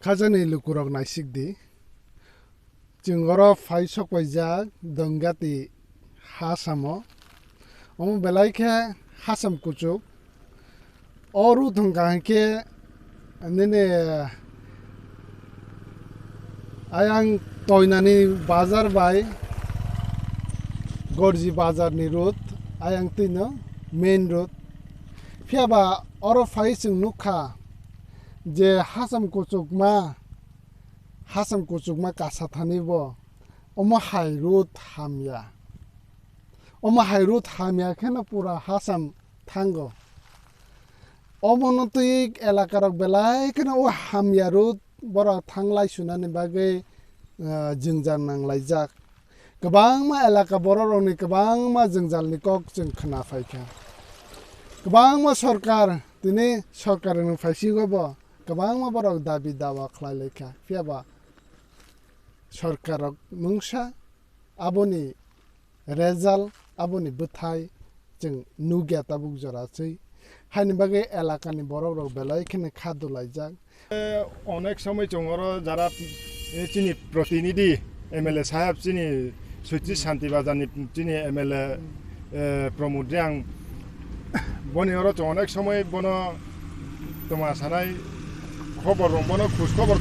khajani lukurok naisik di jingoro phai sokwaijak dongati hasamo omo belaikhe hasam kuchuk oru thongkangke nene ayang toinani bazar bai gorji bazar ni road ayang tino main road phiaba oro phai sing nukha je hasam kuchukma kasathani bo omo hai road hamya khena pura hasam thango omonotik elakarok belai khena o hamya road bora thanglai sunani bagai Jwngjal nanglaijak kwbangma elaka bororokni kwbangma Jwngjal ni kok जों खोनाफायखा kwbangma sarkar tini sarkarni phaisigo bo kwbangma borok dabi dawa khlailaikha phiaba sarkarok mungsa aboni result aboni bwthai जों nugya tabuk jorachai haini bagai elakani borokrok belai khene khadulaijak অনেক সময় চঙরো যারা চিনি প্রতিনিধি MLA সাহেব চিনি সুচি শান্তি বাজারনি চিনি এমএলএ প্রমোদ রিয়াং বনিওর অনেক সময় বন তোমা সানাই খবর বন খোঁজ খবর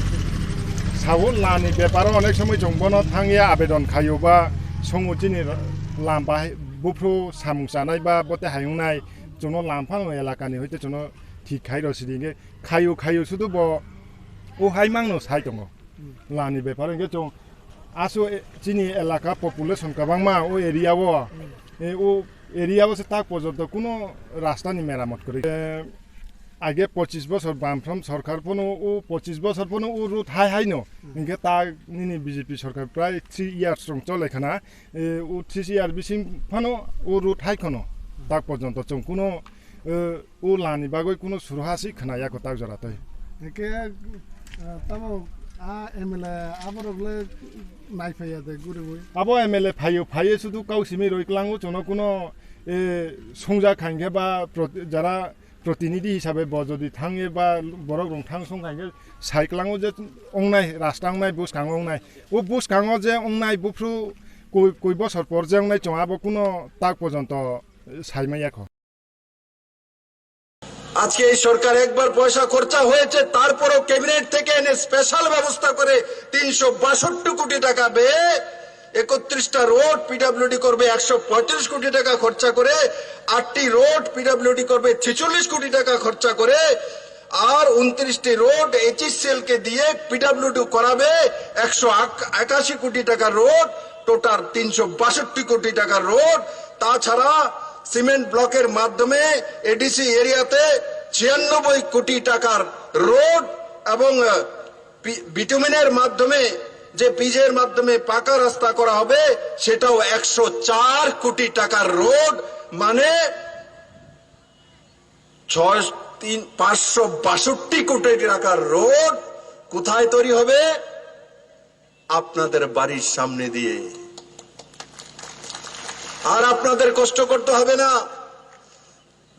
সাউল লানি ব্যাপারও অনেক সময় বন থাঙিয়া আবেদন খাইবা সঙ্গ চিনি লাম্বা বুফ্রু সামুং জানাই বা বতে হায়ুংনাই जोंनो लांफां एलाकानि हयतो जोंनो ठीक खाइरो सिदिगे खायु सुदु बो ओ हाइमांनो साइ दङ लानि बेपार इंगे जों आसो चिनि एलाका पपुलेशन काबांमा ओ एरियावो ओ एरियावो से ताक पर्यन्त कुनो रास्तानि मेरामत करि आगे 25 বছর বামফ্রম সরকার পনো ও 25 বছর পনো ও রুট হাইনো इंगे ता निनि बीजेपी सरकार प्राय 3 ইয়ার্স রং চলেখানা ও 3 ইয়ার বিसिम फनो ও রুট হাইখনো tak পর্যন্ত जों कुनो ও লানি বাগৈ कुनो सुरहासि खोनायाको tak जरातै एके तमो आ एमएलए आबरगले नाइफाया दे गुरुबो आबो एमएलए फायो सुदु काउसिमि रइक्लांगु जोंनो कुनो संजा खांगे बा যারা प्रतिनिधि हिसाबै बजदि थाङे बा बरक रं थां संखांगे साइक्लांगु जे अंनाय रास्तांनाय बुसखांग अंनाय ओ बुसखांग जे अंनाय बुफ्रु কই বছর পর যে अंनाय चङाबो कुनो tak পর্যন্ত সাইমাইয়াখো আজকে এই সরকার একবার পয়সা খরচা হয়েছে তারপরও ক্যাবিনেট থেকে এনে স্পেশাল ব্যবস্থা করে 362 কোটি টাকা ব্যয়ে 31টা রোড পিডব্লিউডি করবে 135 কোটি টাকা খরচা করে 8টি রোড পিডব্লিউডি করবে 46 কোটি টাকা খরচা করে আর 29টি রোড এইচএসএল কে দিয়ে পিডব্লিউডি করাবে 181 কোটি টাকা রোড টোটাল 362 কোটি টাকা রোড তাছাড়া সিমেন্ট ব্লকের মাধ্যমে এডিসি এরিয়াতে 96 কোটি টাকার রোড এবং বিটুমিনের মাধ্যমে যে পিজের মাধ্যমে পাকা রাস্তা করা হবে সেটাও 104 কোটি টাকার রোড মানে 562 কোটি টাকার রোড কোথায় তৈরি হবে আপনাদের বাড়ির সামনে দিয়ে আর আপনাদের কষ্ট করতে হবে না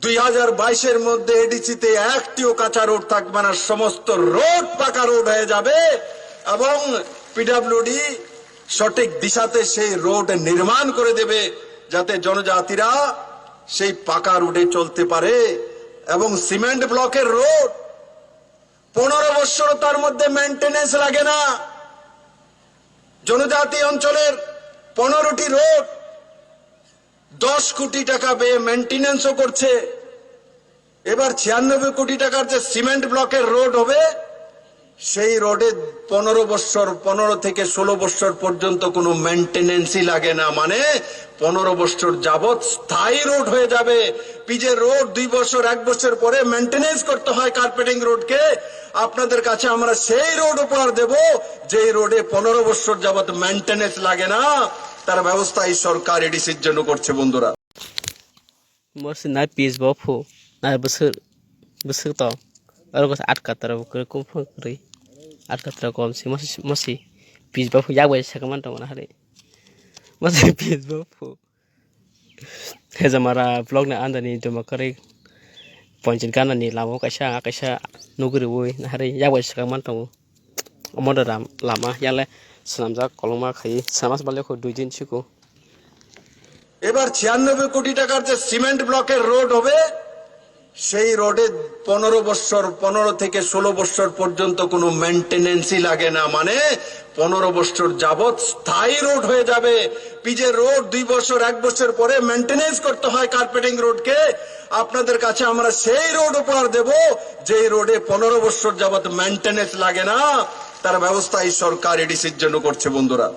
2022 এর মধ্যে এডিসিতে একটিও কাঁচা রোড থাকবে না সমস্ত রোড পাকা রোড হয়ে যাবে এবং পিডব্লিউডি সঠিক দিশাতে সেই রোড নির্মাণ করে দেবে যাতে জনজাতিরা সেই পাকা রোডে চলতে পারে এবং সিমেন্ট ব্লকের রোড 15 বছর তার মধ্যে মেইনটেনেন্স লাগে না জনজাতি অঞ্চলের 15টি রোড 10 কোটি টাকা ব্যয়ে মেইনটেনেন্সও করছে এবার 96 কোটি টাকার যে সিমেন্ট ব্লকের রোড হবে সেই রোডে 15 থেকে 16 বছর পর্যন্ত কোনো মেইনটেনেন্সই লাগে না মানে 15 বছর যাবত স্থায়ী রোড হয়ে যাবে পিজের রোড 2 বছর 1 বছর পরে মেইনটেনেন্স করতে হয় কার্পেটিং রোডকে আপনাদের কাছে আমরা সেই রোড উপহার দেব যেই রোডে 15 বছর যাবত মেইনটেনেন্স লাগে না তার ব্যবস্থা এই সরকার এডিসির জন্য করছে বন্ধুরা মরসি না পিস বাফু না বসে তো আর কত আটকাতরা করে কমফর্ট করে আটকাতরা কমসি মসি পিস বাফু যাবে সেকামান তো না হারে মসি পিস বাফু হেজামারা ব্লগ না আন্দানি জমা করে পঞ্চিন কানানি লামো কাইসা নগরি বই না হারে যাবে সেকামান তো Omoda lama yale senamjak kolongma khai samas bale ko 2 দিন ছিকো এবার 96 কোটি টাকার যে সিমেন্ট ব্লকের রোড হবে সেই রোডে 15 বছর 15 থেকে 16 বছর পর্যন্ত কোনো মেইনটেনেন্সই লাগে না, মানে 15 বছর যাবত স্থায়ী রোড হয়ে যাবে। পিজের রোড 2 বছর 1 বছর পরে মেইনটেনেন্স করতে হয় কার্পেটিং রোডকে, আপনাদের কাছে আমরা সেই রোড উপহার দেব যেই রোডে 15 বছর যাবত মেইনটেনেন্স লাগে না। তার ব্যবস্থা এই সরকার এডিসির জন্য করছে বন্ধুরা।